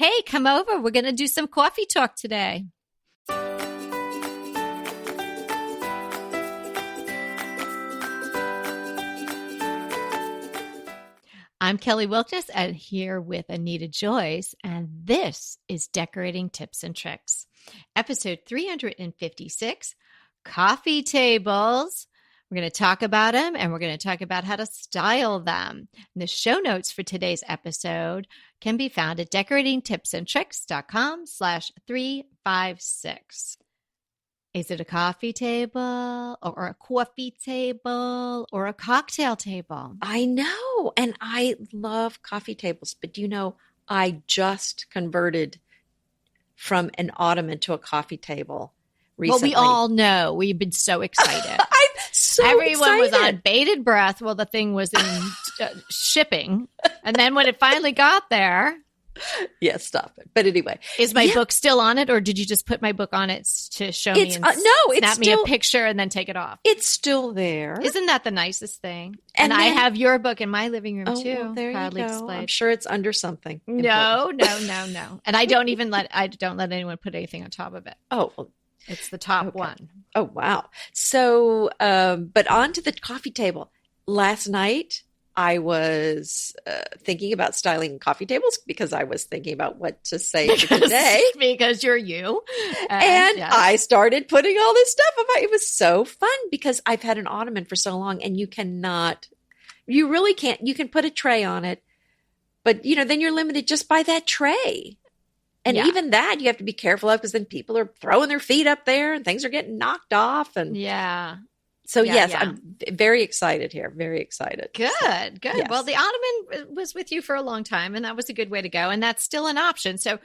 Hey, come over. We're going to do some coffee talk today. I'm Kelly Wilkes and here with Anita Joyce, and this is Decorating Tips and Tricks, episode 356, coffee tables. We're going to talk about them, and we're going to talk about how to style them. And the show notes for today's episode can be found at decoratingtipsandtricks.com/356. Is it a coffee table or a coffee table or a cocktail table? I know. And I love coffee tables. But I just converted from an ottoman to a coffee table recently. Well, we all know. We've been so excited. Everyone was on bated breath while the thing was in shipping. And then when it finally got there. Yeah, stop it. But anyway. Is my book still on it, or did you just put my book on it to show me and snap me a picture and then take it off? It's still there. Isn't that the nicest thing? And I have your book in my living room too. Well, there proudly you go. displayed. I'm sure it's under something. No. And I don't let anyone put anything on top of it. Oh, well. It's the top one. Oh, wow. So, but on to the coffee table. Last night, I was thinking about styling coffee tables because I was thinking about what to say for today. Because you're you. And yes. I started putting all this stuff about. It was so fun because I've had an ottoman for so long, and you really can't. You can put a tray on it, but then you're limited just by that tray. And even that you have to be careful of because then people are throwing their feet up there and things are getting knocked off. And So yes, I'm very excited here. Very excited. Good. Yes. Well, the ottoman was with you for a long time, and that was a good way to go. And that's still an option. So,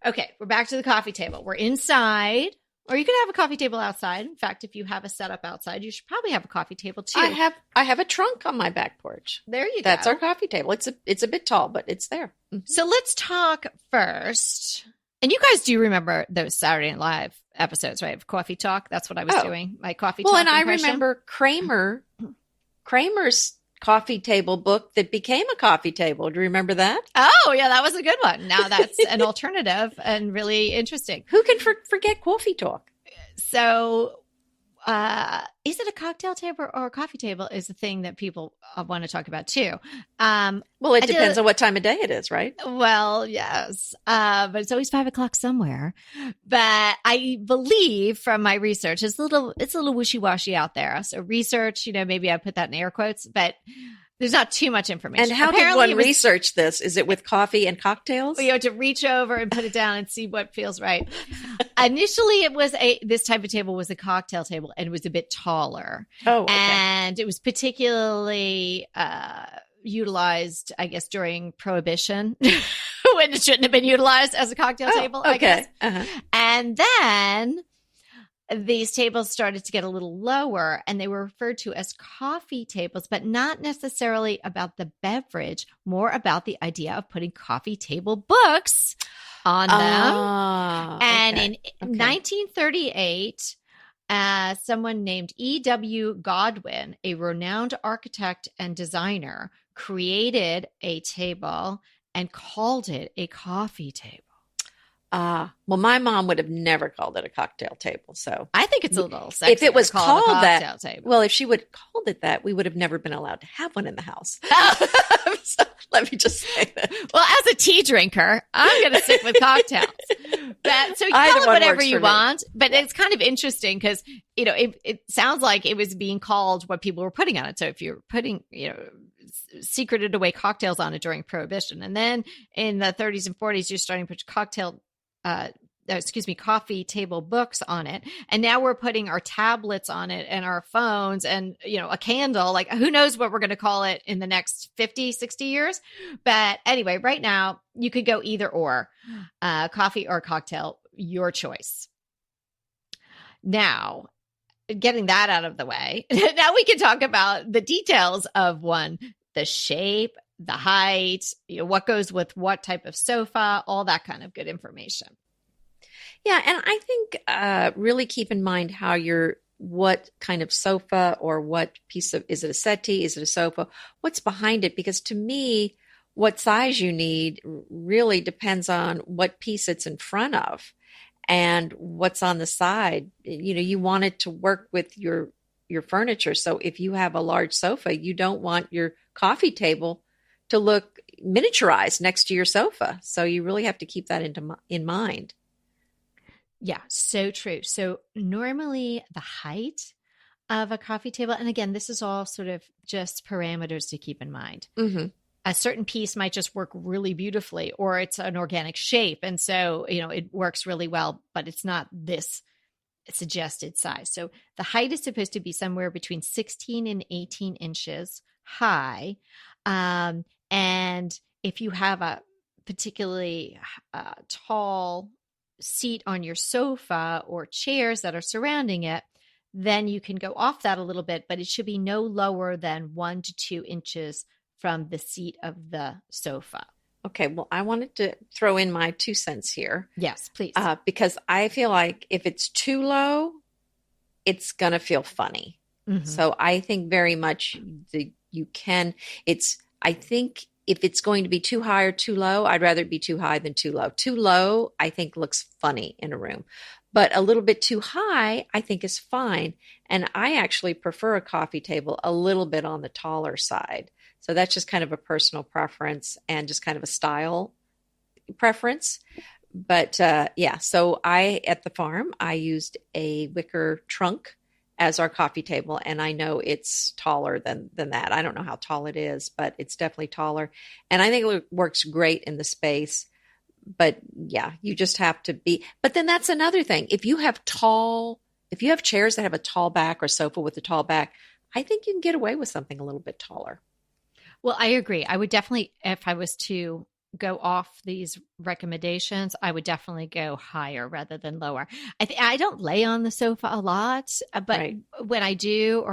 okay, we're back to the coffee table. We're inside, or you could have a coffee table outside. In fact, if you have a setup outside, you should probably have a coffee table too. I have a trunk on my back porch. There you go. That's our coffee table. It's a bit tall, but it's there. Mm-hmm. So let's talk first. And you guys do remember those Saturday Night Live episodes, right? Of Coffee Talk. That's what I was doing. My coffee talk and impression. I remember Kramer's coffee table book that became a coffee table. Do you remember that? Oh, yeah, that was a good one. Now that's an alternative and really interesting. Who can forget Coffee Talk? So is it a cocktail table or a coffee table is the thing that people want to talk about too. Well, it depends on what time of day it is, right? Well, yes. But it's always 5:00 somewhere. But I believe from my research, it's a little wishy-washy out there. So research, maybe I put that in air quotes, but there's not too much information. And how did one research this? Is it with coffee and cocktails? You have to reach over and put it down and see what feels right. Initially, this type of table was a cocktail table, and it was a bit taller. Oh, okay. And it was particularly utilized, I guess, during Prohibition, when it shouldn't have been utilized as a cocktail table, okay. I guess. Uh-huh. And then these tables started to get a little lower, and they were referred to as coffee tables, but not necessarily about the beverage, more about the idea of putting coffee table books on them. And in 1938, someone named E.W. Godwin, a renowned architect and designer, created a table and called it a coffee table. Well, my mom would have never called it a cocktail table. So I think it's a little sexy. If it was called that, table. Well, if she would have called it that, we would have never been allowed to have one in the house. So let me just say that. Well, as a tea drinker, I'm going to stick with cocktails. So you call it whatever you want, but it's kind of interesting because, it sounds like it was being called what people were putting on it. So if you're putting, secreted away cocktails on it during Prohibition, and then in the 30s and 40s, you're starting to put coffee table books on it. And now we're putting our tablets on it and our phones and, a candle. Like, who knows what we're going to call it in the next 50, 60 years. But anyway, right now you could go either or, coffee or cocktail, your choice. Now, getting that out of the way, now we can talk about the details of one, the shape, the height, what goes with what type of sofa, all that kind of good information. Yeah. And I think really keep in mind what kind of sofa or what piece of, is it a settee? Is it a sofa? What's behind it? Because to me, what size you need really depends on what piece it's in front of and what's on the side. You want it to work with your furniture. So if you have a large sofa, you don't want your coffee table to look miniaturized next to your sofa. So you really have to keep that in mind. Yeah, so true. So normally the height of a coffee table, and again, this is all sort of just parameters to keep in mind. Mm-hmm. A certain piece might just work really beautifully, or it's an organic shape. And so, it works really well, but it's not this suggested size. So the height is supposed to be somewhere between 16 and 18 inches high. And if you have a particularly tall seat on your sofa or chairs that are surrounding it, then you can go off that a little bit, but it should be no lower than 1 to 2 inches from the seat of the sofa. Okay, well, I wanted to throw in my 2 cents here. Yes, please. Because I feel like if it's too low, it's going to feel funny. Mm-hmm. So I think very much I think if it's going to be too high or too low, I'd rather it be too high than too low. Too low, I think looks funny in a room. But a little bit too high, I think is fine. And I actually prefer a coffee table a little bit on the taller side. So that's just kind of a personal preference and just kind of a style preference. But so at the farm, I used a wicker trunk as our coffee table. And I know it's taller than that. I don't know how tall it is, but it's definitely taller. And I think it works great in the space. But yeah, you just have to be. But then that's another thing. If you have chairs that have a tall back or sofa with a tall back, I think you can get away with something a little bit taller. Well, I agree. I would definitely, if I was to go off these recommendations, I would definitely go higher rather than lower. I don't lay on the sofa a lot, but Right. when I do,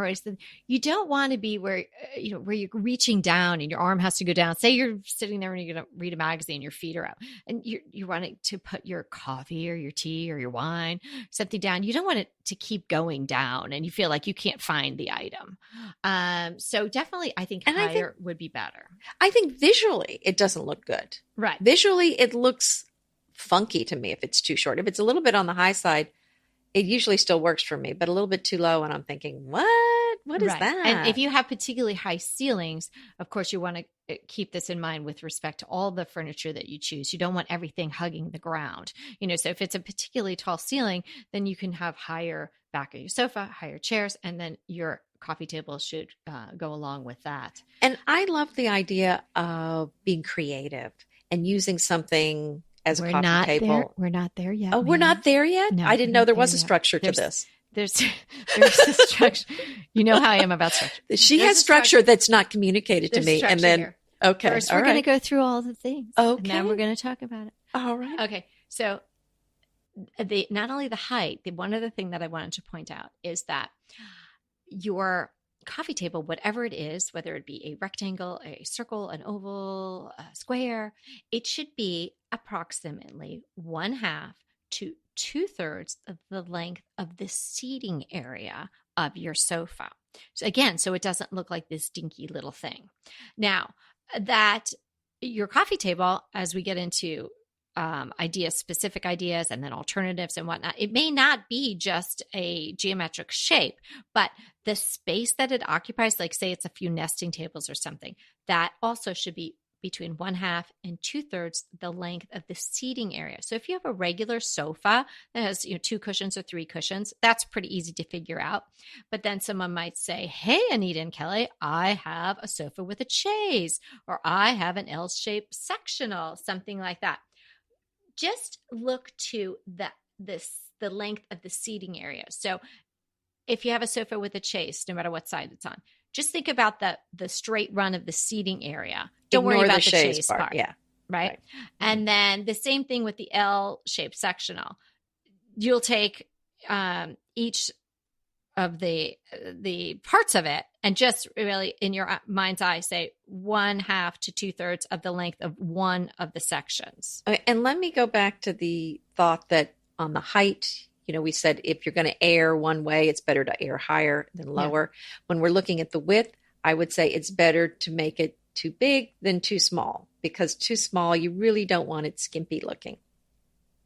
you don't want to be where where you're reaching down and your arm has to go down. Say you're sitting there and you're going to read a magazine, your feet are up, and you're wanting to put your coffee or your tea or your wine, something down. You don't want it to keep going down, and you feel like you can't find the item. So definitely, I think higher would be better. I think visually it doesn't look good. Right. Visually, it looks funky to me if it's too short. If it's a little bit on the high side, it usually still works for me, but a little bit too low, and I'm thinking, what? What is that? And if you have particularly high ceilings, of course, you want to keep this in mind with respect to all the furniture that you choose. You don't want everything hugging the ground. So if it's a particularly tall ceiling, then you can have higher back of your sofa, higher chairs, and then your coffee table should go along with that. And I love the idea of being creative and using something as a coffee table. We're not there yet. Oh, we're not there yet? No, I didn't know there was a structure to this. There's a structure. You know how I am about structure. She has structure that's not communicated to me. And then, here. Okay. First, we're going to go through all the things. Okay. And then we're going to talk about it. All right. Okay. So not only the height, one other thing that I wanted to point out is that your coffee table, whatever it is, whether it be a rectangle, a circle, an oval, a square, it should be approximately 1/2 to 2/3 of the length of the seating area of your sofa. So again, so it doesn't look like this dinky little thing. Now, that your coffee table, as we get into specific ideas, and then alternatives and whatnot, it may not be just a geometric shape, but the space that it occupies, like say it's a few nesting tables or something, that also should be between 1/2 and 2/3 the length of the seating area. So if you have a regular sofa that has 2 cushions or 3 cushions, that's pretty easy to figure out. But then someone might say, hey, Anita and Kelly, I have a sofa with a chaise, or I have an L-shaped sectional, something like that. Just look to the length of the seating area. So if you have a sofa with a chaise, no matter what side it's on, just think about the straight run of the seating area. Don't worry about the chaise part. Yeah. Right? And then the same thing with the L-shaped sectional. You'll take each of the parts of it and just really in your mind's eye say 1/2 to 2/3 of the length of one of the sections. Okay, and let me go back to the thought that on the height, we said if you're going to air one way, it's better to air higher than lower. Yeah. When we're looking at the width, I would say it's better to make it too big than too small. because too small, you really don't want it skimpy looking.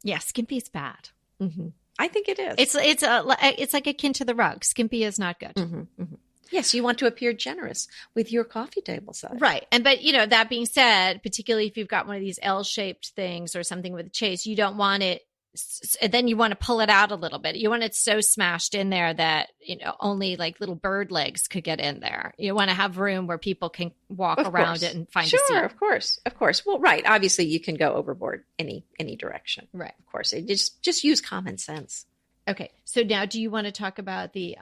Yeah, skimpy's bad. Mm-hmm. I think it is. It's like akin to the rug. Skimpy is not good. Mm-hmm. Mm-hmm. Yes, you want to appear generous with your coffee table size. Right. But that being said, particularly if you've got one of these L-shaped things or something with a chase, you don't want it, and then you want to pull it out a little bit. You want it so smashed in there that, only like little bird legs could get in there. You want to have room where people can walk around it and find a seat. Sure, of course. Well, right. Obviously, you can go overboard any direction. Right. Of course. Just use common sense. Okay. So now do you want to talk about the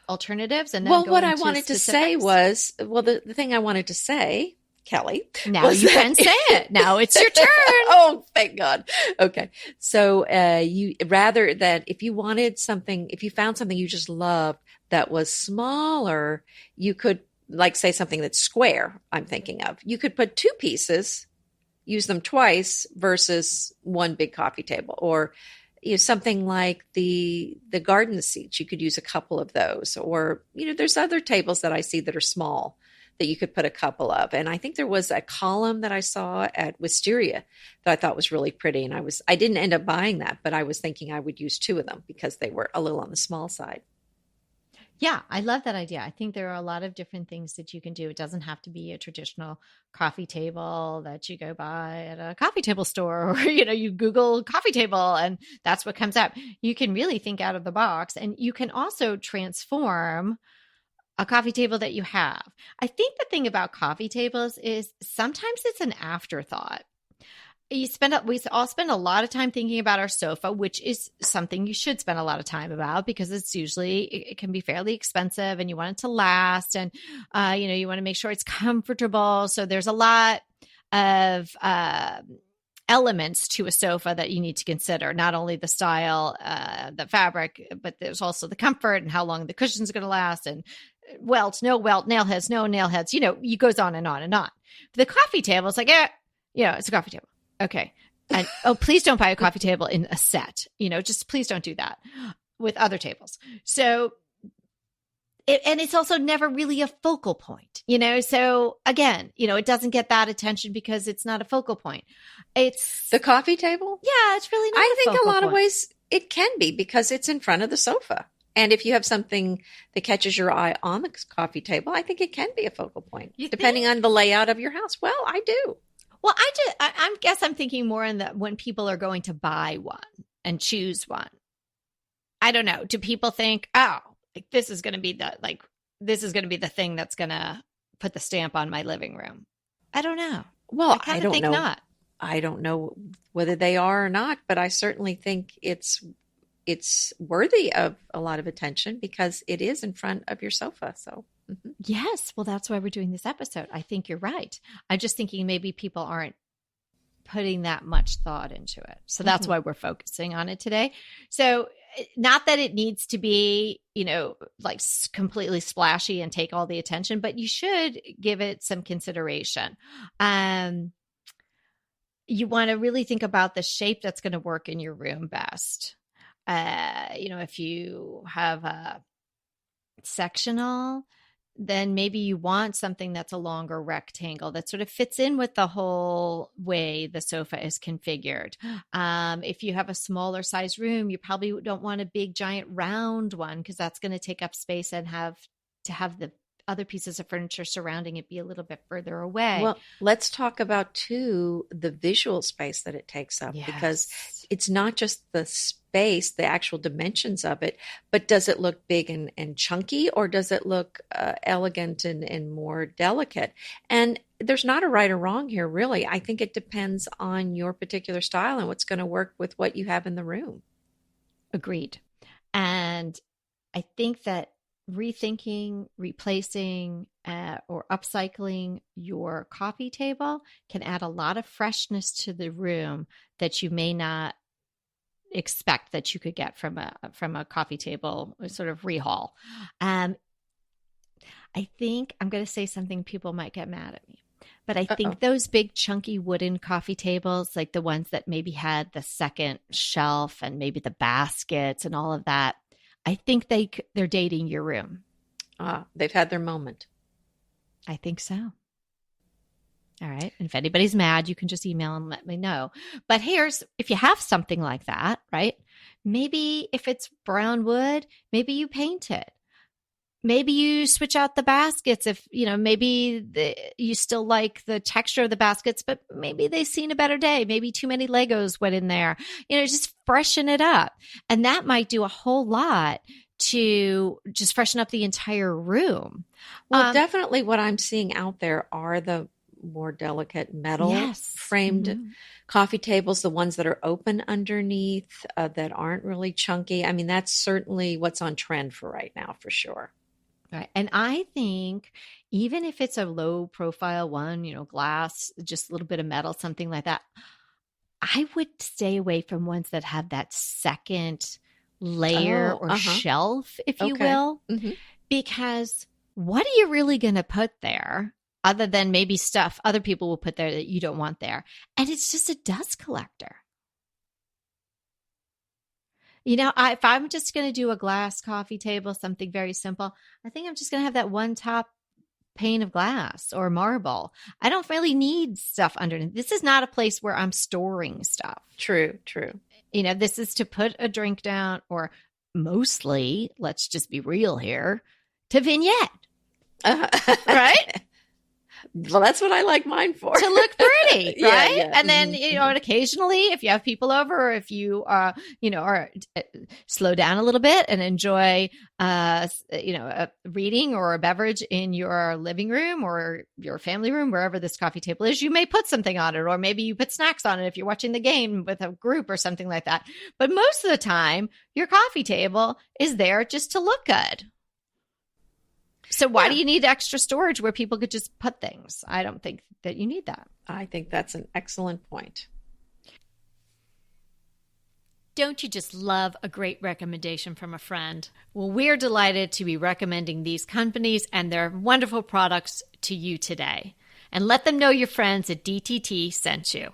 alternatives? And then what I wanted to say was, the thing I wanted to say, Kelly. Now you can say it. Now it's your turn. Oh, thank God. Okay. So you rather that if you found something you just loved that was smaller, you could say something that's square, I'm thinking of. You could put 2 pieces, use them twice versus one big coffee table, or something like the garden seats. You could use a couple of those, or there's other tables that I see that are small that you could put a couple of. And I think there was a column that I saw at Wisteria that I thought was really pretty, and I didn't end up buying that, but I was thinking I would use 2 of them because they were a little on the small side. Yeah, I love that idea. I think there are a lot of different things that you can do. It doesn't have to be a traditional coffee table that you go buy at a coffee table store, or, you Google coffee table and that's what comes up. You can really think out of the box, and you can also transform a coffee table that you have. I think the thing about coffee tables is sometimes it's an afterthought. We all spend a lot of time thinking about our sofa, which is something you should spend a lot of time about because it can be fairly expensive and you want it to last, and you want to make sure it's comfortable. So there's a lot of elements to a sofa that you need to consider, not only the style, the fabric, but there's also the comfort and how long the cushion's going to last, and welt, no welt, nail heads, no nail heads. It goes on and on and on. The coffee table, it's like, it's a coffee table. Okay. And please don't buy a coffee table in a set. Just please don't do that with other tables. So, and it's also never really a focal point, So again, it doesn't get that attention because it's not a focal point. It's the coffee table. Yeah, it's really not. I think a lot of ways it can be because it's in front of the sofa. And if you have something that catches your eye on the coffee table, I think it can be a focal point, depending on the layout of your house. Well, I do. Well, I guess I'm thinking more in that when people are going to buy one and choose one. I don't know. Do people think, this is going to be the thing that's going to put the stamp on my living room? I don't know. Well, I don't think not. I don't know whether they are or not, but I certainly think it's worthy of a lot of attention because it is in front of your sofa. So. Mm-hmm. Yes. Well, that's why we're doing this episode. I think you're right. I'm just thinking maybe people aren't putting that much thought into it. So that's why we're focusing on it today. So not that it needs to be, completely splashy and take all the attention, but you should give it some consideration. You want to really think about the shape that's going to work in your room best. If you have a sectional, then maybe you want something that's a longer rectangle that sort of fits in with the whole way the sofa is configured. If you have a smaller size room, you probably don't want a big giant round one because that's going to take up space and have the other pieces of furniture surrounding it be a little bit further away. Well, let's talk about too the visual space that it takes up, because it's not just the space, the actual dimensions of it, but does it look big and chunky, or does it look elegant and more delicate? And there's not a right or wrong here, really. I think it depends on your particular style and what's going to work with what you have in the room. Agreed. And I think that rethinking, replacing, or upcycling your coffee table can add a lot of freshness to the room that you may not expect that you could get from a coffee table sort of rehaul. I think I'm going to say something people might get mad at me, but I think those big chunky wooden coffee tables, like the ones that maybe had the second shelf and maybe the baskets and all of that, I think they're dating your room. They've had their moment. I think so. All right. And if anybody's mad, you can just email and let me know. But if you have something like that, right? Maybe if it's brown wood, maybe you paint it. Maybe you switch out the baskets if, maybe you still like the texture of the baskets, but maybe they've seen a better day. Maybe too many Legos went in there. Just freshen it up. And that might do a whole lot to just freshen up the entire room. Well, definitely what I'm seeing out there are the more delicate metal framed coffee tables, the ones that are open underneath, that aren't really chunky. I mean, that's certainly what's on trend for right now, for sure. Right. And I think even if it's a low profile one, glass, just a little bit of metal, something like that, I would stay away from ones that have that second layer or shelf, if you will, because what are you really going to put there other than maybe stuff other people will put there that you don't want there? And it's just a dust collector. If I'm just going to do a glass coffee table, something very simple, I think I'm just going to have that one top pane of glass or marble. I don't really need stuff underneath. This is not a place where I'm storing stuff. True. This is to put a drink down, or mostly, let's just be real here, to vignette. Right? Well, that's what I like mine for. To look pretty, right? Yeah. And then, and occasionally if you have people over, or if you, slow down a little bit and enjoy, a reading or a beverage in your living room or your family room, wherever this coffee table is, you may put something on it, or maybe you put snacks on it if you're watching the game with a group or something like that. But most of the time, your coffee table is there just to look good. So why do you need extra storage where people could just put things? I don't think that you need that. I think that's an excellent point. Don't you just love a great recommendation from a friend? Well, we're delighted to be recommending these companies and their wonderful products to you today. And let them know your friends at DTT sent you.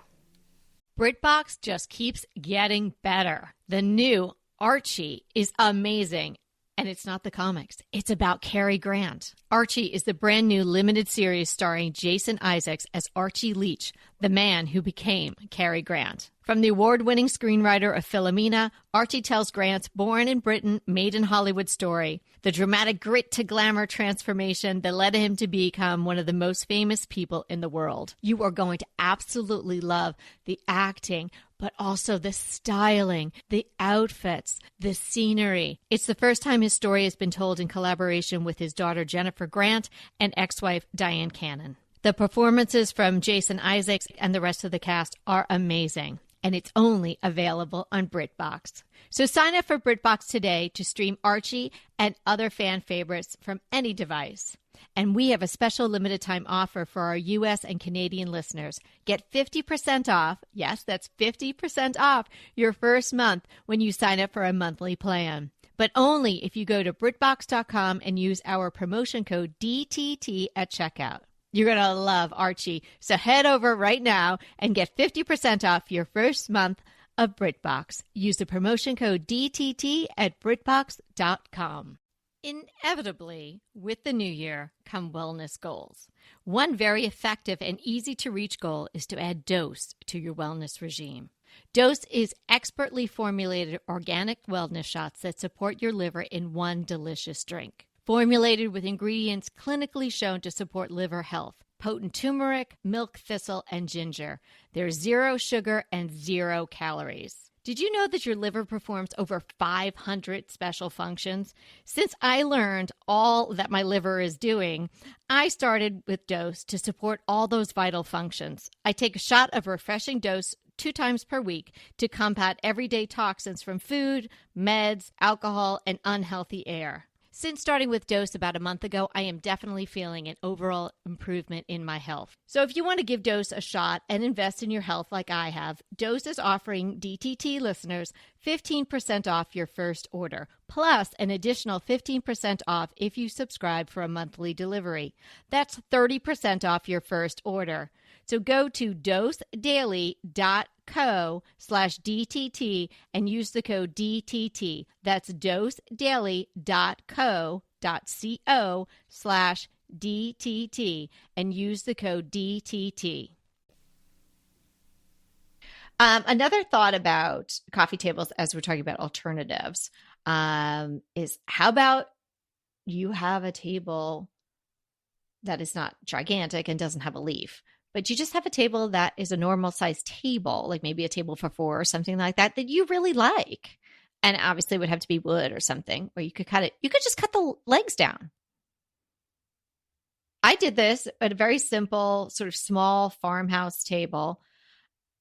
BritBox just keeps getting better. The new Archie is amazing. And it's not the comics. It's about Cary Grant. Archie is the brand new limited series starring Jason Isaacs as Archie Leach, the man who became Cary Grant. From the award-winning screenwriter of Philomena, Archie tells Grant's born in Britain, made in Hollywood story, the dramatic grit to glamour transformation that led him to become one of the most famous people in the world. You are going to absolutely love the acting, but also the styling, the outfits, the scenery. It's the first time his story has been told in collaboration with his daughter Jennifer Grant and ex-wife Diane Cannon. The performances from Jason Isaacs and the rest of the cast are amazing, and it's only available on BritBox. So sign up for BritBox today to stream Archie and other fan favorites from any device. And we have a special limited time offer for our U.S. and Canadian listeners. Get 50% off. Yes, that's 50% off your first month when you sign up for a monthly plan. But only if you go to BritBox.com and use our promotion code DTT at checkout. You're going to love Archie. So head over right now and get 50% off your first month of BritBox. Use the promotion code DTT at BritBox.com. Inevitably, with the new year come wellness goals. One very effective and easy to reach goal is to add Dose to your wellness regime. Dose is expertly formulated organic wellness shots that support your liver in one delicious drink. Formulated with ingredients clinically shown to support liver health. Potent turmeric, milk thistle, and ginger. There's 0 sugar and 0 calories. Did you know that your liver performs over 500 special functions? Since I learned all that my liver is doing, I started with Dose to support all those vital functions. I take a shot of refreshing Dose 2 times per week to combat everyday toxins from food, meds, alcohol, and unhealthy air. Since starting with Dose about a month ago, I am definitely feeling an overall improvement in my health. So if you want to give Dose a shot and invest in your health like I have, Dose is offering DTT listeners 15% off your first order, plus an additional 15% off if you subscribe for a monthly delivery. That's 30% off your first order. So go to dosedaily.co/DTT and use the code DTT. That's dosedaily.co.co/DTT DTT, and use the code DTT. Another thought about coffee tables, as we're talking about alternatives, is how about you have a table that is not gigantic and doesn't have a leaf, but you just have a table that is a normal size table, like maybe a table for four or something like that, that you really like. And obviously it would have to be wood or something, or you could cut it. You could just cut the legs down. I did this at a very simple, sort of small farmhouse table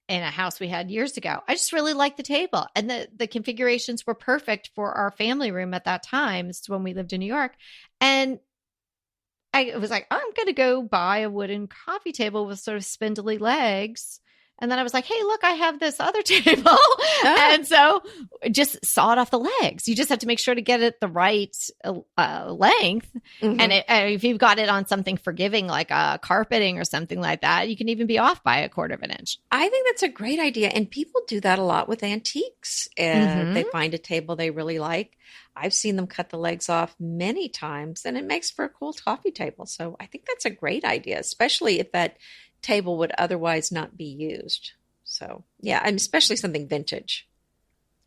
in a house we had years ago. I just really liked the table, and the configurations were perfect for our family room at that time. It's when we lived in New York. And I was like, oh, I'm going to go buy a wooden coffee table with sort of spindly legs. And then I was like, hey, look, I have this other table. Oh. And so just saw it off the legs. You just have to make sure to get it the right length. Mm-hmm. And if you've got it on something forgiving, like carpeting or something like that, you can even be off by 1/4 of an inch. I think that's a great idea. And people do that a lot with antiques. They find a table they really like. I've seen them cut the legs off many times, and it makes for a cool coffee table. So I think that's a great idea, especially if that table would otherwise not be used. So yeah, and especially something vintage.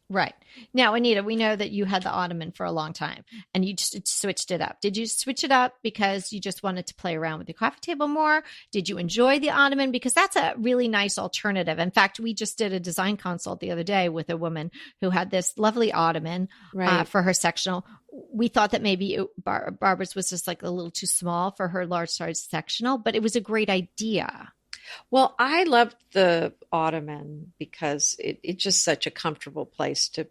Right. Now, Anita, we know that you had the ottoman for a long time and you just switched it up. Did you switch it up because you just wanted to play around with the coffee table more? Did you enjoy the ottoman? Because that's a really nice alternative. In fact, we just did a design consult the other day with a woman who had this lovely ottoman for her sectional. We thought that maybe Barbara's was just like a little too small for her large size sectional, but it was a great idea. Well, I loved the ottoman because it's just such a comfortable place to,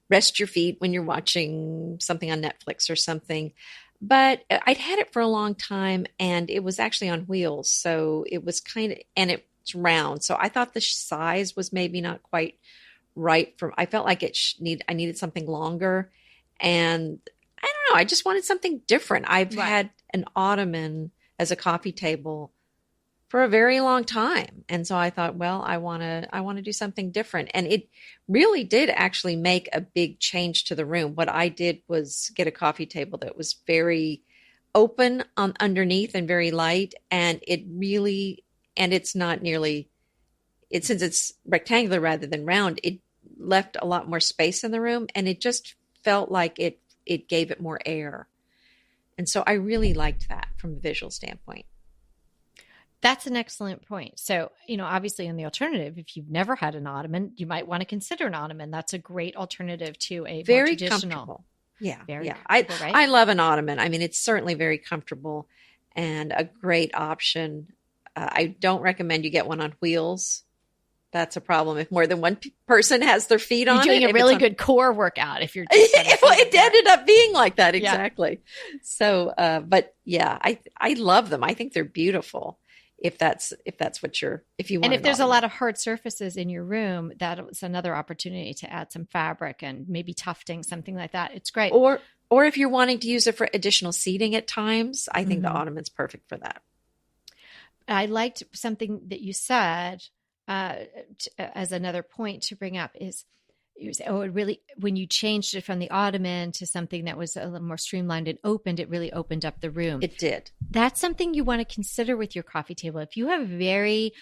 rest your feet when you're watching something on Netflix or something. But I'd had it for a long time, and it was actually on wheels. So it was and it's round. So I thought the size was maybe not quite right I felt like I needed something longer. And I don't know, I just wanted something different. I've had an ottoman as a coffee table for a very long time. And so I thought, well, I want to do something different. And it really did actually make a big change to the room. What I did was get a coffee table that was very open underneath and very light. And it's not nearly, since it's rectangular rather than round, it left a lot more space in the room. And it just felt like it gave it more air. And so I really liked that from a visual standpoint. That's an excellent point. So, obviously on the alternative, if you've never had an ottoman, you might want to consider an ottoman. That's a great alternative to a very more traditional. Comfortable. Yeah. Very yeah. comfortable, right? I love an ottoman. I mean, it's certainly very comfortable and a great option. I don't recommend you get one on wheels. That's a problem if more than one person has their feet on it. You're doing a really good core workout if you're just it ended up being like that. Exactly. Yeah. So, but yeah, I love them. I think they're beautiful. If that's what if you want. And if there's a lot of hard surfaces in your room, that's another opportunity to add some fabric and maybe tufting, something like that. It's great. Or if you're wanting to use it for additional seating at times, I think the ottoman's perfect for that. I liked something that you said as another point to bring up is, you say, oh, it really, when you changed it from the ottoman to something that was a little more streamlined and opened, it really opened up the room. It did. That's something you want to consider with your coffee table. If you have very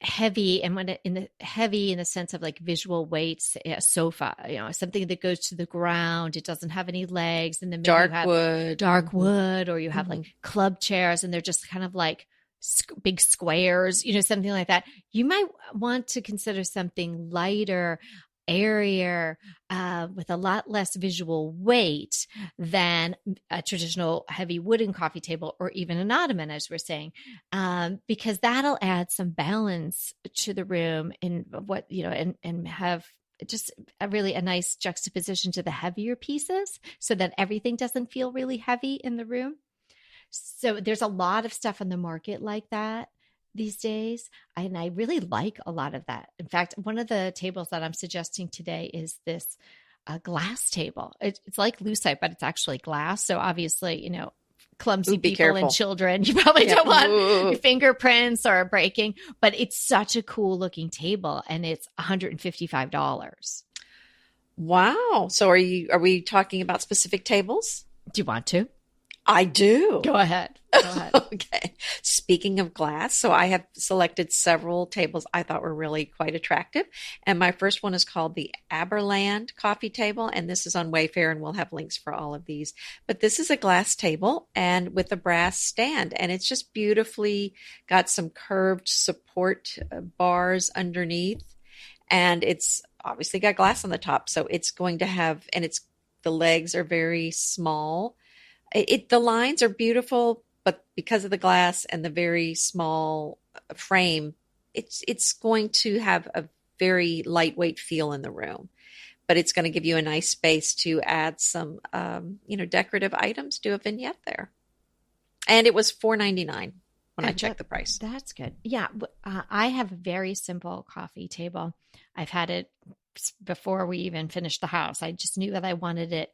heavy, and heavy in the sense of like visual weights, a sofa, something that goes to the ground, it doesn't have any legs, and then dark wood, or you have like club chairs, and they're just kind of like big squares, something like that. You might want to consider something lighter, airier, with a lot less visual weight than a traditional heavy wooden coffee table or even an ottoman, as we're saying, because that'll add some balance to the room and and have just a nice juxtaposition to the heavier pieces so that everything doesn't feel really heavy in the room. So there's a lot of stuff on the market like that these days. And I really like a lot of that. In fact, one of the tables that I'm suggesting today is this glass table. It's like lucite, but it's actually glass. So obviously, clumsy people careful. And children, you probably don't want your fingerprints or breaking, but it's such a cool looking table and it's $155. Wow. So are we talking about specific tables? Do you want to? I do. Go ahead. Go ahead. Okay. Speaking of glass, so I have selected several tables I thought were really quite attractive. And my first one is called the Aberland coffee table. And this is on Wayfair, and we'll have links for all of these. But this is a glass table and with a brass stand. And it's just beautifully got some curved support bars underneath. And it's obviously got glass on the top. So it's going to have, and the legs are very small. The lines are beautiful, but because of the glass and the very small frame, it's going to have a very lightweight feel in the room. But it's going to give you a nice space to add some, decorative items. Do a vignette there, and it was $4.99 when I checked the price. That's good. Yeah, I have a very simple coffee table. I've had it before we even finished the house. I just knew that I wanted it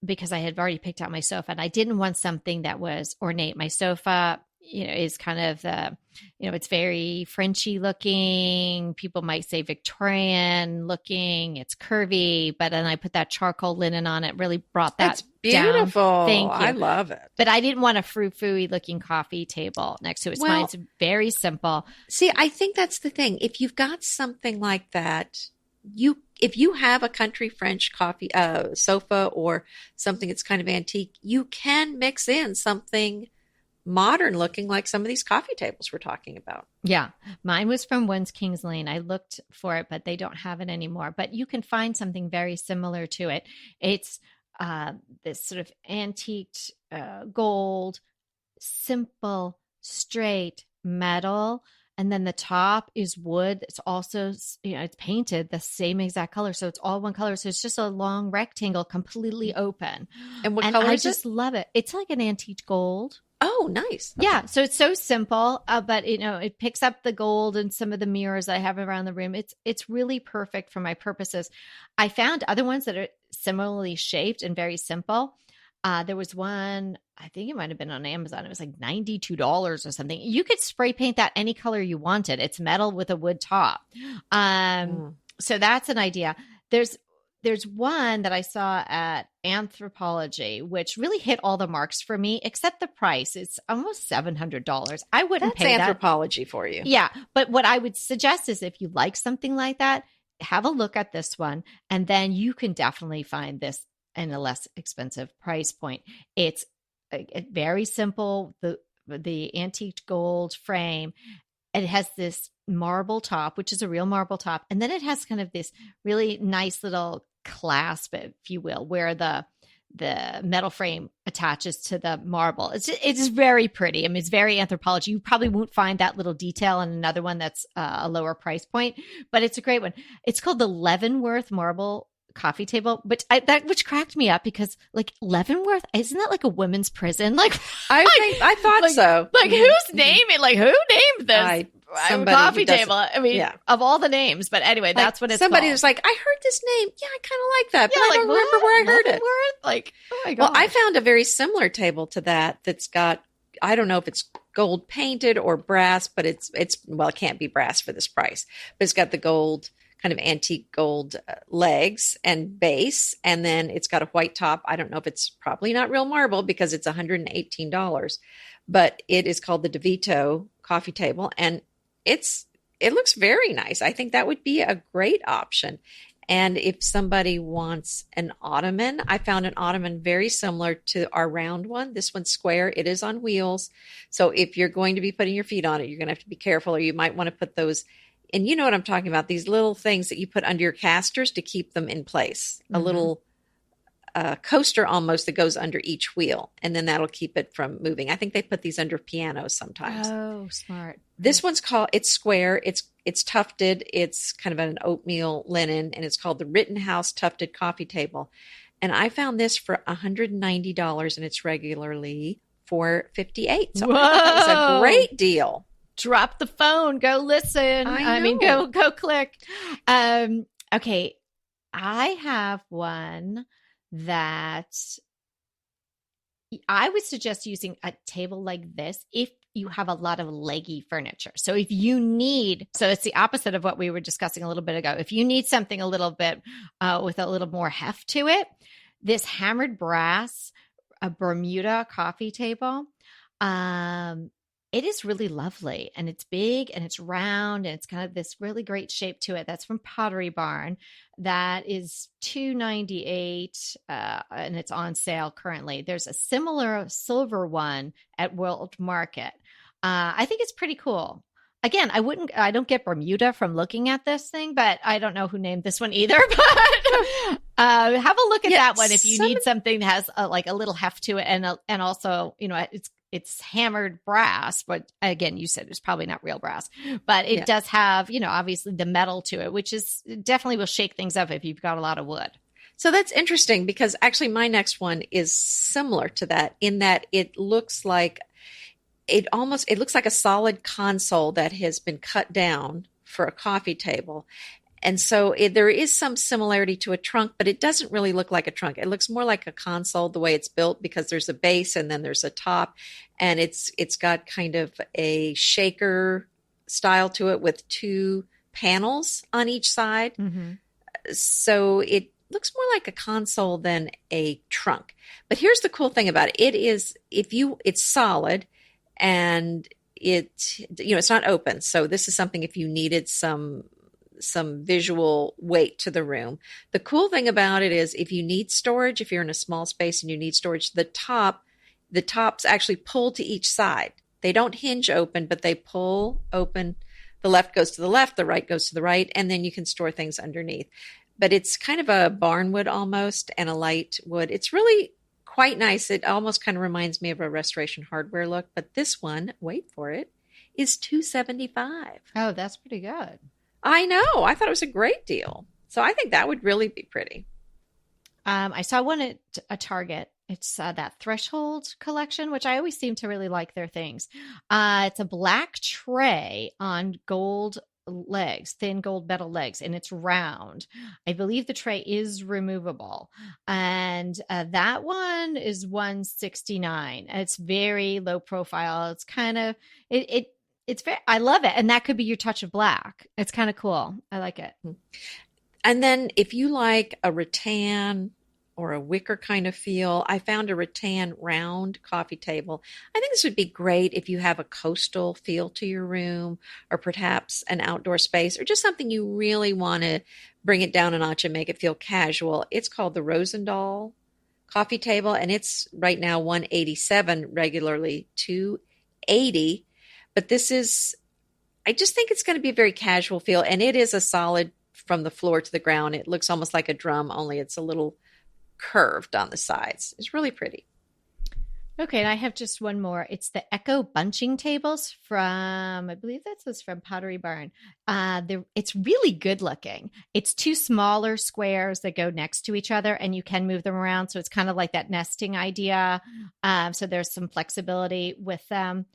because I had already picked out my sofa, and I didn't want something that was ornate. My sofa, is kind of it's very Frenchy looking. People might say Victorian looking. It's curvy, but then I put that charcoal linen on it. Really brought that That's beautiful. down. Thank you. I love it. But I didn't want a frou-frou looking coffee table next to it. Mine's very simple. See, I think that's the thing. If you've got something like that, if you have a country French coffee sofa or something that's kind of antique, you can mix in something modern looking like some of these coffee tables we're talking about. Yeah. Mine was from One's Kings Lane. I looked for it, but they don't have it anymore. But you can find something very similar to it. It's this sort of antiqued gold, simple, straight metal. And then the top is wood. It's also, it's painted the same exact color. So it's all one color. So it's just a long rectangle, completely open. And what color I is just love it. It's like an antique gold. Oh, nice. Okay. Yeah. So it's so simple, but it picks up the gold and some of the mirrors I have around the room. It's really perfect for my purposes. I found other ones that are similarly shaped and very simple. There was one, I think it might have been on Amazon. It was like $92 or something. You could spray paint that any color you wanted. It's metal with a wood top. So that's an idea. There's one that I saw at Anthropology, which really hit all the marks for me, except the price. It's almost $700. I wouldn't pay that. That's Anthropology for you. Yeah. But what I would suggest is if you like something like that, have a look at this one, and then you can definitely find this in a less expensive price point. It's very simple. The antiqued gold frame. It has this marble top, which is a real marble top. And then it has kind of this really nice little clasp, if you will, where the metal frame attaches to the marble. It's very pretty. I mean, it's very Anthropology. You probably won't find that little detail in another one that's a lower price point, but it's a great one. It's called the Leavenworth Marble Coffee Table, which cracked me up because like Leavenworth, isn't that like a women's prison? Like I thought so. Like who's naming? Like who named this coffee table? I mean, of all the names, but anyway, that's what it's somebody called. was like, I heard this name. Yeah, I kind of like that, but I don't remember where I heard it. Like, oh my god. Well, I found a very similar table to that's got, I don't know if it's gold painted or brass, but it can't be brass for this price, but it's got the gold, kind of antique gold legs and base. And then it's got a white top. I don't know if it's probably not real marble because it's $118, but it is called the DeVito coffee table. And it looks very nice. I think that would be a great option. And if somebody wants an ottoman, I found an ottoman very similar to our round one. This one's square. It is on wheels. So if you're going to be putting your feet on it, you're going to have to be careful, or you might want to put those, and you know what I'm talking about, these little things that you put under your casters to keep them in place. Mm-hmm. A little coaster almost that goes under each wheel, and then that'll keep it from moving. I think they put these under pianos sometimes. Oh, smart. This one's it's square. It's tufted. It's kind of an oatmeal linen, and it's called the Rittenhouse Tufted Coffee Table. And I found this for $190, and it's regularly $458. So that was a great deal. Drop the phone. Go listen. I mean, go click. Okay. I have one that I would suggest using a table like this if you have a lot of leggy furniture. So if you need, so it's the opposite of what we were discussing a little bit ago. If you need something a little bit with a little more heft to it, this hammered brass a Bermuda coffee table. Um, it is really lovely and it's big and it's round and it's kind of this really great shape to it. That's from Pottery Barn. That is $298 and it's on sale currently. There's a similar silver one at World Market. I think it's pretty cool. Again, I don't get Bermuda from looking at this thing, but I don't know who named this one either. But have a look at that one if you need something that has like a little heft to it, and also it's hammered brass. But again, you said it's probably not real brass, but it does have obviously the metal to it, which is definitely will shake things up if you've got a lot of wood. So that's interesting because actually my next one is similar to that in that it looks like a solid console that has been cut down for a coffee table. And so there is some similarity to a trunk, but it doesn't really look like a trunk. It looks more like a console the way it's built because there's a base and then there's a top, and it's got kind of a shaker style to it with two panels on each side. Mm-hmm. So it looks more like a console than a trunk. But here's the cool thing about it. It's solid. And it's not open. So this is something if you needed some visual weight to the room. The cool thing about it is if you need storage, if you're in a small space and you need storage, the tops actually pull to each side. They don't hinge open, but they pull open. The left goes to the left, the right goes to the right, and then you can store things underneath. But it's kind of a barnwood almost and a light wood. It's really quite nice. It almost kind of reminds me of a Restoration Hardware look, but this one, wait for it, is $275. Oh, that's pretty good. I know. I thought it was a great deal. So I think that would really be pretty. I saw one at a Target. It's that Threshold collection, which I always seem to really like their things. It's a black tray on gold legs, thin gold metal legs, and it's round. I believe the tray is removable, and that one is $169. It's very low profile. It's kind of it's very, I love it, and that could be your touch of black. It's kind of cool. I like it. And then if you like a rattan or a wicker kind of feel, I found a rattan round coffee table. I think this would be great if you have a coastal feel to your room or perhaps an outdoor space or just something you really want to bring it down a notch and make it feel casual. It's called the Rosendahl coffee table, and it's right now $187, regularly $280. But I just think it's going to be a very casual feel, and it is a solid from the floor to the ground. It looks almost like a drum, only it's a little curved on the sides. It's really pretty. Okay, and I have just one more. It's the Echo bunching tables from, I believe that's from Pottery Barn. It's really good looking. It's two smaller squares that go next to each other, and you can move them around. So it's kind of like that nesting idea. So there's some flexibility with them.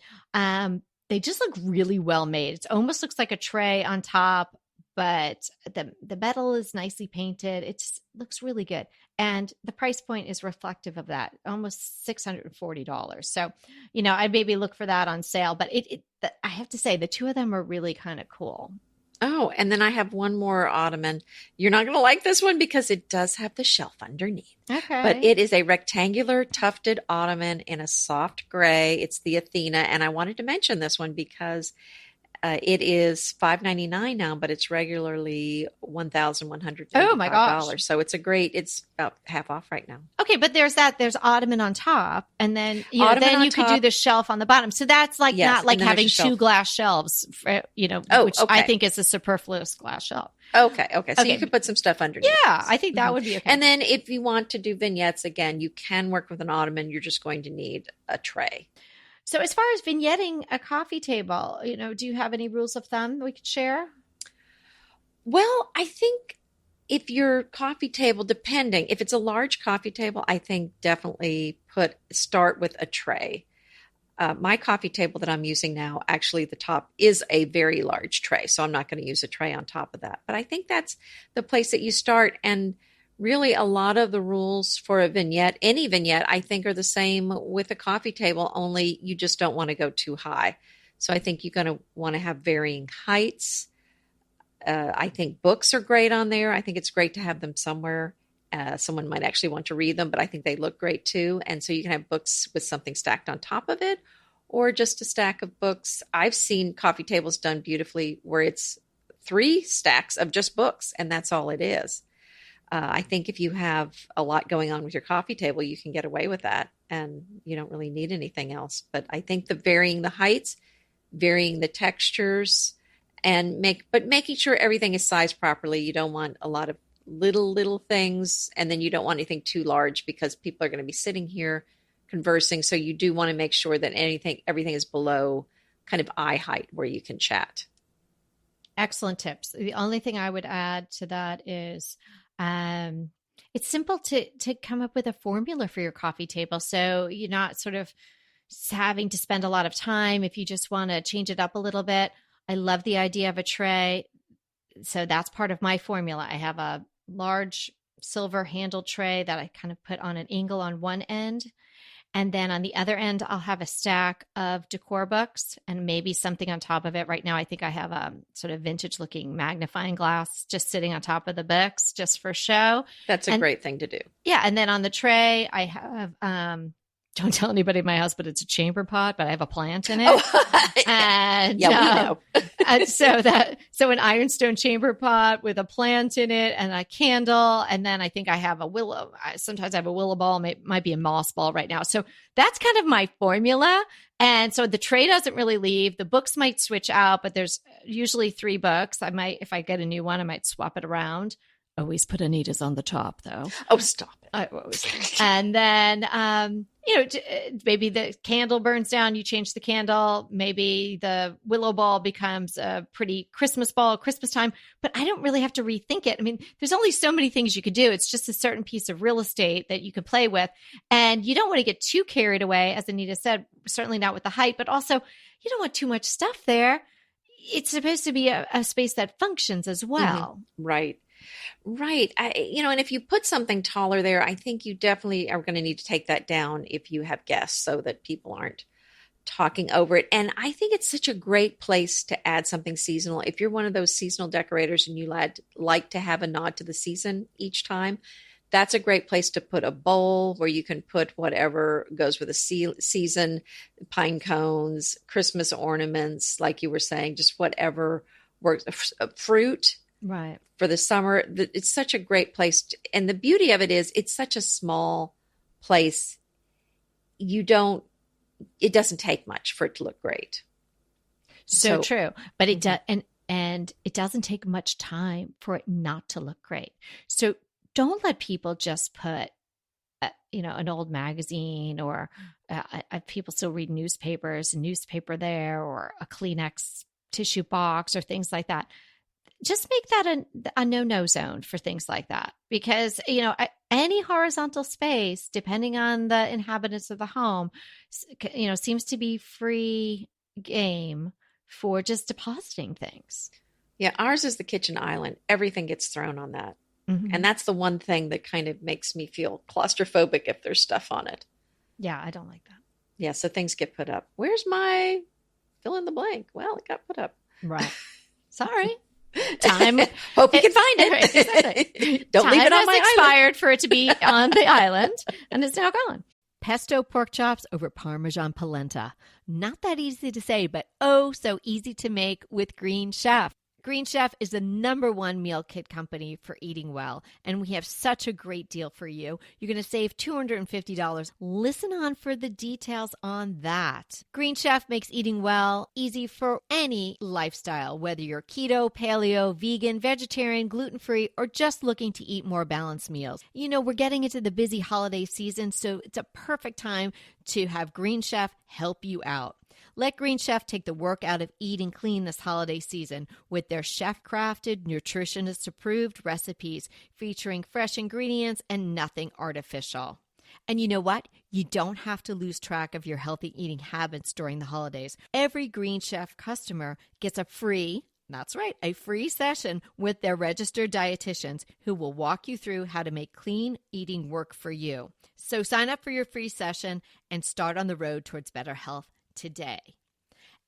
They just look really well made. It almost looks like a tray on top, but the metal is nicely painted. It just looks really good. And the price point is reflective of that, almost $640. So, I'd maybe look for that on sale. But I have to say, the two of them are really kind of cool. Oh, and then I have one more ottoman. You're not going to like this one because it does have the shelf underneath. Okay. But it is a rectangular tufted ottoman in a soft gray. It's the Athena. And I wanted to mention this one because it is $599 now, but it's regularly $1,195. Oh my gosh! So it's about half off right now. Okay, but there's ottoman on top, and then you could do the shelf on the bottom. So that's like not like having two glass shelves, which I think is a superfluous glass shelf. Okay. So you could put some stuff underneath. Yeah, I think that would be okay. And then if you want to do vignettes again, you can work with an ottoman. You're just going to need a tray. So as far as vignetting a coffee table, do you have any rules of thumb we could share? Well, I think if your coffee table, depending, if it's a large coffee table, I think definitely start with a tray. My coffee table that I'm using now, actually the top is a very large tray, so I'm not going to use a tray on top of that. But I think that's the place that you start, and really, a lot of the rules for a vignette, any vignette, I think are the same with a coffee table, only you just don't want to go too high. So I think you're going to want to have varying heights. I think books are great on there. I think it's great to have them somewhere Someone might actually want to read them, but I think they look great too. And so you can have books with something stacked on top of it, or just a stack of books. I've seen coffee tables done beautifully where it's 3 stacks of just books, and that's all it is. I think if you have a lot going on with your coffee table, you can get away with that, and you don't really need anything else. But I think the varying the heights, varying the textures, and making sure everything is sized properly. You don't want a lot of little things, and then you don't want anything too large because people are going to be sitting here conversing. So you do want to make sure that everything is below kind of eye height where you can chat. Excellent tips. The only thing I would add to that is it's simple to come up with a formula for your coffee table. So you're not sort of having to spend a lot of time if you just want to change it up a little bit. I love the idea of a tray. So that's part of my formula. I have a large silver handled tray that I kind of put on an angle on one end. And then on the other end, I'll have a stack of decor books and maybe something on top of it. Right now, I think I have a sort of vintage looking magnifying glass just sitting on top of the books just for show. That's a great thing to do. Yeah. And then on the tray, I have, don't tell anybody in my house, but it's a chamber pot, but I have a plant in it. Oh. And yeah, we know. and so an ironstone chamber pot with a plant in it and a candle. And then I think I have sometimes I have a willow ball, might be a moss ball right now. So that's kind of my formula. And so the tray doesn't really leave. The books might switch out, but there's usually 3 books. If I get a new one, I might swap it around. Always put Anita's on the top, though. Oh, stop it. I always. And then, maybe the candle burns down, you change the candle. Maybe the willow ball becomes a pretty Christmas ball, Christmas time. But I don't really have to rethink it. I mean, there's only so many things you could do. It's just a certain piece of real estate that you can play with. And you don't want to get too carried away, as Anita said, certainly not with the height, but also you don't want too much stuff there. It's supposed to be a space that functions as well. Mm-hmm. Right. Right. And if you put something taller there, I think you definitely are going to need to take that down if you have guests so that people aren't talking over it. And I think it's such a great place to add something seasonal. If you're one of those seasonal decorators and you like to have a nod to the season each time, that's a great place to put a bowl where you can put whatever goes with a season, pine cones, Christmas ornaments, like you were saying, just whatever works, fruit. Right. For the summer. It's such a great place. And the beauty of it is it's such a small place. It doesn't take much for it to look great. So true. But it does, and it doesn't take much time for it not to look great. So don't let people just put, an old magazine or people still read newspapers, a newspaper there, or a Kleenex tissue box or things like that. Just make that a no-no zone for things like that, because, any horizontal space, depending on the inhabitants of the home, seems to be free game for just depositing things. Yeah. Ours is the kitchen island. Everything gets thrown on that. Mm-hmm. And that's the one thing that kind of makes me feel claustrophobic if there's stuff on it. Yeah. I don't like that. Yeah. So things get put up. Where's my fill in the blank? Well, it got put up. Right. Sorry. Time. Hope you can find it. Exactly. Don't Time leave it on my expired island. for it to be on the island, and it's now gone. Pesto pork chops over Parmesan polenta. Not that easy to say, but oh, so easy to make with Green Chef. Green Chef is the #1 meal kit company for eating well, and we have such a great deal for you. You're going to save $250. Listen on for the details on that. Green Chef makes eating well easy for any lifestyle, whether you're keto, paleo, vegan, vegetarian, gluten-free, or just looking to eat more balanced meals. We're getting into the busy holiday season, so it's a perfect time to have Green Chef help you out. Let Green Chef take the work out of eating clean this holiday season with their chef-crafted, nutritionist-approved recipes featuring fresh ingredients and nothing artificial. And you know what? You don't have to lose track of your healthy eating habits during the holidays. Every Green Chef customer gets a free session with their registered dietitians who will walk you through how to make clean eating work for you. So sign up for your free session and start on the road towards better health today.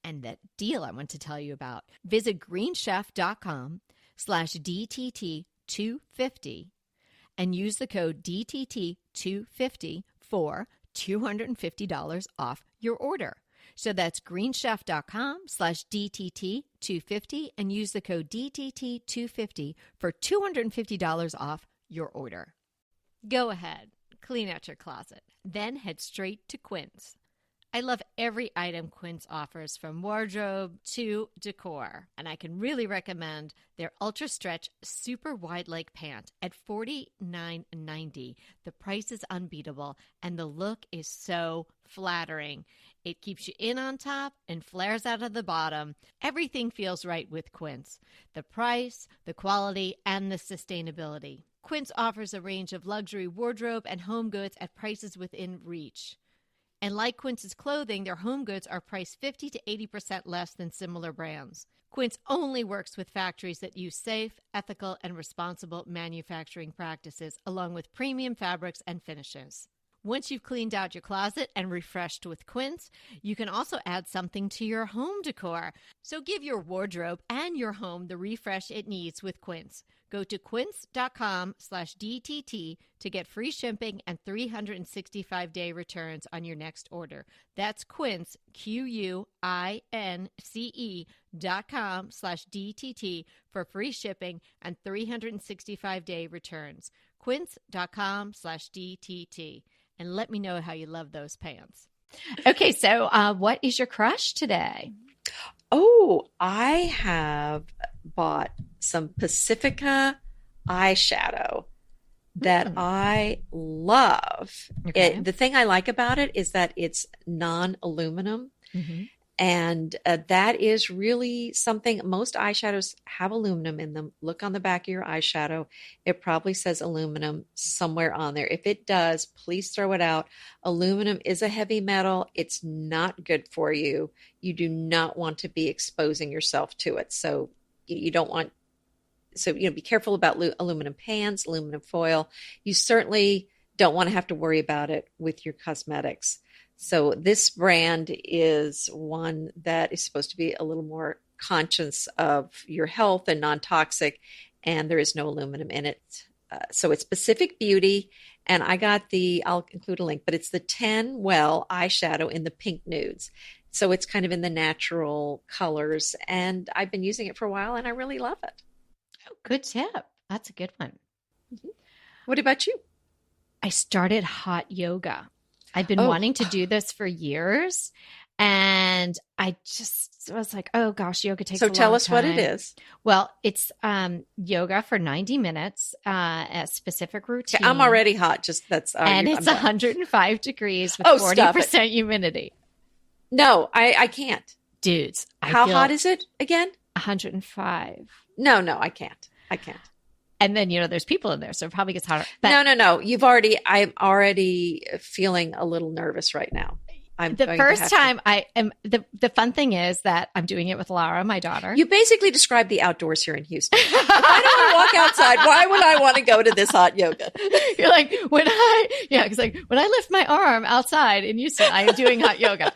And that deal I want to tell you about, visit greenchef.com/DTT250 and use the code DTT250 for $250 off your order. So that's greenchef.com/DTT250 and use the code DTT250 for $250 off your order. Go ahead, clean out your closet, then head straight to Quince. I love every item Quince offers, from wardrobe to decor, and I can really recommend their Ultra Stretch Super Wide Leg Pant at $49.90. The price is unbeatable, and the look is so flattering. It keeps you in on top and flares out of the bottom. Everything feels right with Quince. The price, the quality, and the sustainability. Quince offers a range of luxury wardrobe and home goods at prices within reach. And like Quince's clothing, their home goods are priced 50 to 80% less than similar brands. Quince only works with factories that use safe, ethical, and responsible manufacturing practices, along with premium fabrics and finishes. Once you've cleaned out your closet and refreshed with Quince, you can also add something to your home decor. So give your wardrobe and your home the refresh it needs with Quince. Go to quince.com/DTT to get free shipping and 365-day returns on your next order. That's Quince, QUINCE.com/DTT for free shipping and 365-day returns. Quince.com/DTT. And let me know how you love those pants. Okay, so what is your crush today? Oh, I have bought some Pacifica eyeshadow that I love. Okay. The thing I like about it is that it's non-aluminum. Mm-hmm. And that is really something. Most eyeshadows have aluminum in them. Look on the back of your eyeshadow. It probably says aluminum somewhere on there. If it does, please throw it out. Aluminum is a heavy metal. It's not good for you. You do not want to be exposing yourself to it. So you don't want, be careful about aluminum pans, aluminum foil. You certainly don't want to have to worry about it with your cosmetics. So this brand is one that is supposed to be a little more conscious of your health and non-toxic, and there is no aluminum in it. So it's Pacific Beauty, and I got I'll include a link, but it's the 10 Well eyeshadow in the pink nudes. So it's kind of in the natural colors, and I've been using it for a while, and I really love it. Oh, good tip. That's a good one. Mm-hmm. What about you? I started hot yoga. I've been wanting to do this for years, and I just was like, oh gosh, yoga takes a long time. So tell us what it is. Well, it's yoga for 90 minutes, a specific routine. Okay, I'm already hot. And it's 105 degrees with 40% humidity. No, I can't. Dudes. How hot is it again? 105. No, I can't. And then, there's people in there, so it probably gets hotter. But no. I'm already feeling a little nervous right now. The fun thing is that I'm doing it with Laura, my daughter. You basically described the outdoors here in Houston. If I don't want to walk outside, why would I want to go to this hot yoga? You're like, when I lift my arm outside in Houston, I am doing hot yoga.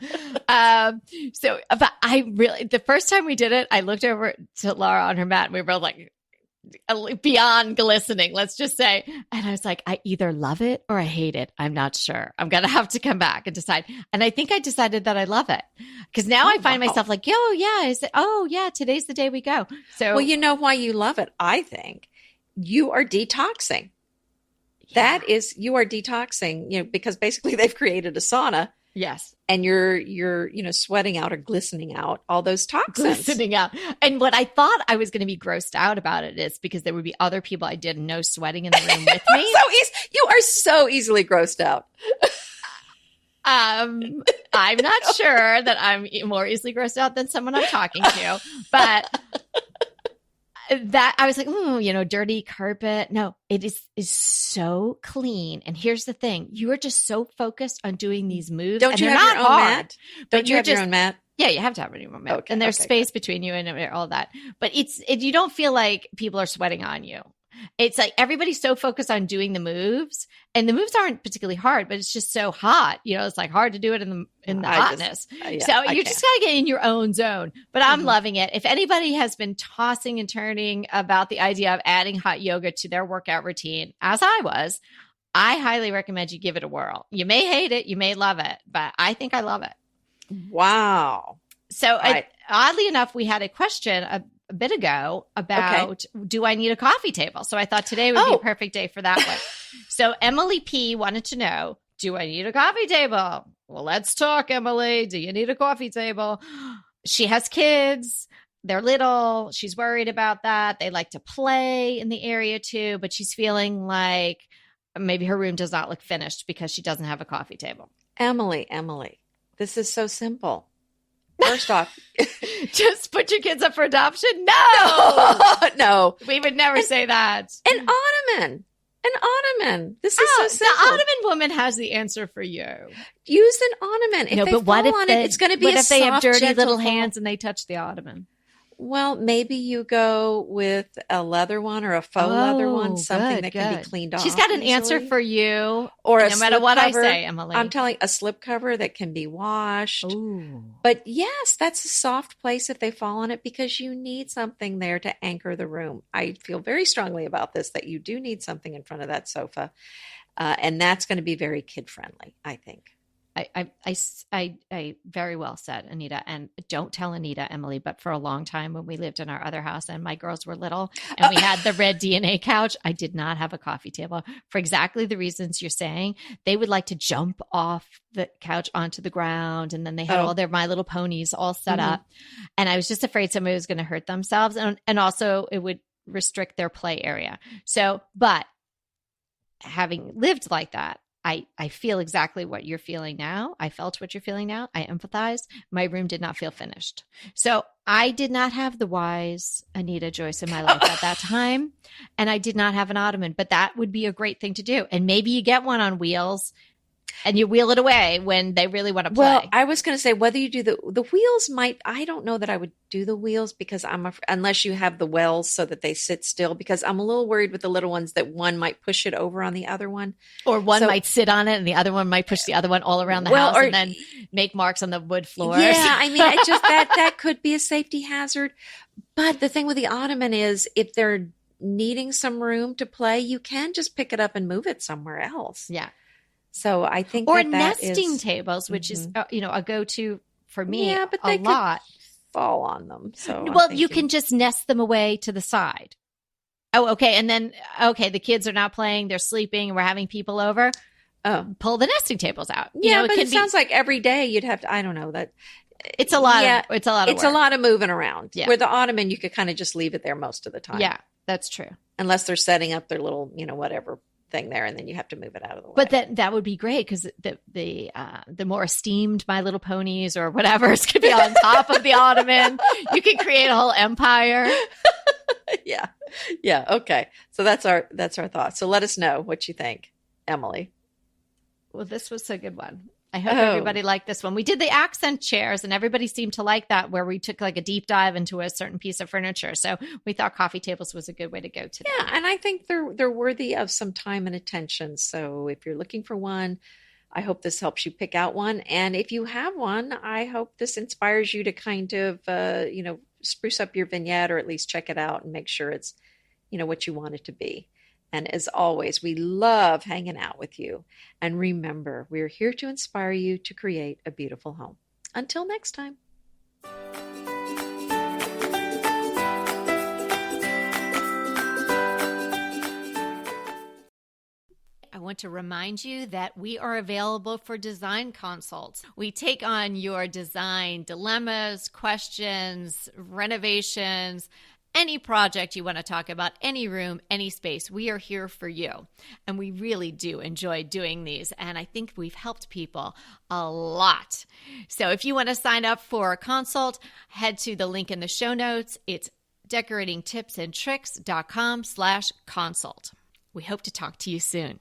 But the first time we did it, I looked over to Laura on her mat and we were like, beyond glistening, let's just say. And I was like, I either love it or I hate it. I'm not sure. I'm going to have to come back and decide. And I think I decided that I love it, because now I find myself like, today's the day we go. So, well, you know why you love it? I think you are detoxing. Yeah. You are detoxing, because basically they've created a sauna. Yes. And you're sweating out or glistening out all those toxins. Glistening out. And what I thought I was going to be grossed out about it is because there would be other people I didn't know sweating in the room with me. You are so easily grossed out. I'm not sure that I'm more easily grossed out than someone I'm talking to, but that I was like, dirty carpet. No, it is so clean. And here's the thing. You are just so focused on doing these moves. Don't you have your own mat? Don't you have your own mat? Yeah, you have to have your own mat. Okay, and there's space between you and all that. But you don't feel like people are sweating on you. It's like everybody's so focused on doing the moves, and the moves aren't particularly hard, but it's just so hot. It's like hard to do it in the hotness. So you just got to get in your own zone. But I'm loving it. If anybody has been tossing and turning about the idea of adding hot yoga to their workout routine, as I was, I highly recommend you give it a whirl. You may hate it, you may love it, but I think I love it. Wow. So oddly enough, we had a question a bit ago about, do I need a coffee table? So I thought today would be a perfect day for that one. So Emily P wanted to know, do I need a coffee table? Well, let's talk, Emily. Do you need a coffee table? She has kids. They're little. She's worried about that. They like to play in the area too, but she's feeling like maybe her room does not look finished because she doesn't have a coffee table. Emily, this is so simple. First off, just put your kids up for adoption. No. We would never say that. An ottoman. This is so simple. The ottoman woman has the answer for you. Use an ottoman. If they fall on it, it's going to be what a if they have soft, dirty little gentle hands and they touch the ottoman? Well, maybe you go with a leather one or a faux leather one, something that can be cleaned off. She's got an answer for you. Or no matter what I say, Emily. I'm telling a slip cover that can be washed. Ooh. But yes, that's a soft place if they fall on it, because you need something there to anchor the room. I feel very strongly about this, that you do need something in front of that sofa. And that's going to be very kid friendly, I think. I very well said, Anita. And don't tell Anita, Emily, but for a long time when we lived in our other house and my girls were little and we had the red DNA couch, I did not have a coffee table for exactly the reasons you're saying. They would like to jump off the couch onto the ground, and then they had all their My Little Ponies all set up. And I was just afraid somebody was going to hurt themselves. And also it would restrict their play area. So, but having lived like that, I feel exactly what you're feeling now. I felt what you're feeling now. I empathize. My room did not feel finished. So I did not have the wise Anita Joyce in my life at that time. And I did not have an ottoman, but that would be a great thing to do. And maybe you get one on wheels and you wheel it away when they really want to play. Well, I was going to say, whether you do the wheels I don't know that I would do the wheels, because unless you have the wells so that they sit still, because I'm a little worried with the little ones that one might push it over on the other one. Or one might sit on it and the other one might push the other one all around the house and then make marks on the wood floors. Yeah, I mean, it just that could be a safety hazard. But the thing with the ottoman is, if they're needing some room to play, you can just pick it up and move it somewhere else. Yeah. So I think or that nesting is, tables, which is a go-to for me. Yeah, but they could fall on them. So you can just nest them away to the side. Oh, okay. And then the kids are not playing; they're sleeping, and we're having people over. Oh, pull the nesting tables out. Yeah, but it sounds like every day you'd have to. I don't know that. It's a lot. Yeah, it's a lot. It's a lot of moving around. Yeah. Where the ottoman, you could kind of just leave it there most of the time. Yeah, that's true. Unless they're setting up their little, whatever thing there, and then you have to move it out of the way. But that would be great, because the more esteemed My Little Ponies or whatever could be on top of the ottoman. You can create a whole empire. Yeah. Okay. So that's our thought. So let us know what you think, Emily. Well, this was a good one. I hope everybody liked this one. We did the accent chairs, and everybody seemed to like that, where we took like a deep dive into a certain piece of furniture. So we thought coffee tables was a good way to go today. Yeah, and I think they're worthy of some time and attention. So if you're looking for one, I hope this helps you pick out one. And if you have one, I hope this inspires you to kind of, spruce up your vignette, or at least check it out and make sure it's, what you want it to be. And as always, we love hanging out with you. And remember, we're here to inspire you to create a beautiful home. Until next time. I want to remind you that we are available for design consults. We take on your design dilemmas, questions, renovations, any project you want to talk about, any room, any space. We are here for you. And we really do enjoy doing these. And I think we've helped people a lot. So if you want to sign up for a consult, head to the link in the show notes. It's decoratingtipsandtricks.com/consult. We hope to talk to you soon.